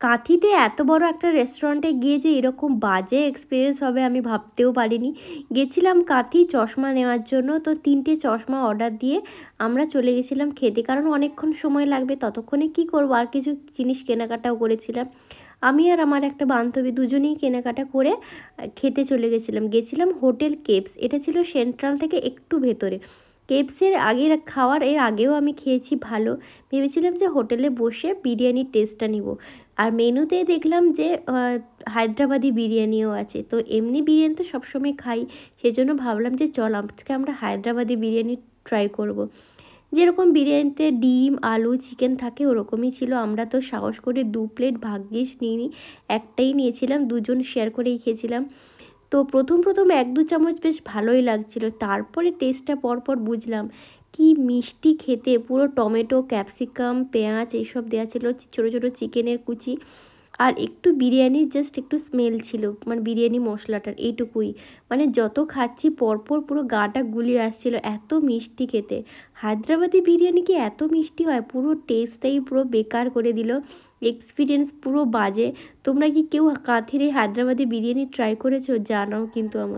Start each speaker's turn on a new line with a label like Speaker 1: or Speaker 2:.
Speaker 1: কাঁথিতে এত বড় একটা রেস্টুরেন্টে গিয়ে যে এরকম বাজে এক্সপিরিয়েন্স হবে আমি ভাবতেও পারিনি। গেছিলাম কাঁথি চশমা নেওয়ার জন্য, তো 3টে চশমা অর্ডার দিয়ে আমরা চলে গেছিলাম খেতে, কারণ অনেকক্ষণ সময় লাগবে, ততক্ষণে কি করব, আর কিছু জিনিস কেনাকাটাও করেছিলাম। আমি আর আমার একটা বান্ধবী দুজনেই কেনাকাটা করে খেতে চলে গেছিলাম হোটেল কেপস। এটা ছিল সেন্ট্রাল থেকে একটু ভেতরে। কেপসের আগের খাওয়ার এর আগেও আমি খেয়েছি ভালো, ভেবেছিলাম যে হোটেলে বসে বিরিয়ানির টেস্টটা নিব। আর মেনুতে দেখলাম যে হায়দ্রাবাদি বিরিয়ানিও আছে। তো এমনি বিরিয়ানি তো সবসময় খাই, সেজন্য ভাবলাম যে চল আজকে আমরা হায়দ্রাবাদি বিরিয়ানি ট্রাই করব। যেরকম বিরিয়ানিতে ডিম আলু চিকেন থাকে ওরকমই ছিল। আমরা তো সাহস করে 2 প্লেট ভাগ্যিস নিইনি, একটাই নিয়েছিলাম, দুজন শেয়ার করেই খেয়েছিলাম। তো প্রথম 1-2 চামচ বেশ ভালোই লাগছিল, তারপরে টেস্টটা পরপর বুঝলাম কি মিষ্টি খেতে। পুরো টমেটো ক্যাপসিকাম পেঁয়াজ এইসব দেওয়া ছিল, ছোটো ছোটো চিকেনের কুচি, আর একটু বিরিয়ানির জাস্ট একটু স্মেল ছিল, মানে বিরিয়ানি মশলাটার এইটুকুই। মানে যত খাচ্ছি পরপর পুরো গাটা গুলিয়ে আসছিল, এত মিষ্টি খেতে। হায়দ্রাবাদি বিরিয়ানি কি এত মিষ্টি হয়? পুরো টেস্টটাই পুরো বেকার করে দিল, এক্সপিরিয়েন্স পুরো বাজে। তোমরা কি কেউ কাঁথির এই হায়দ্রাবাদি বিরিয়ানি ট্রাই করেছো? জানাও কিন্তু আমাকে।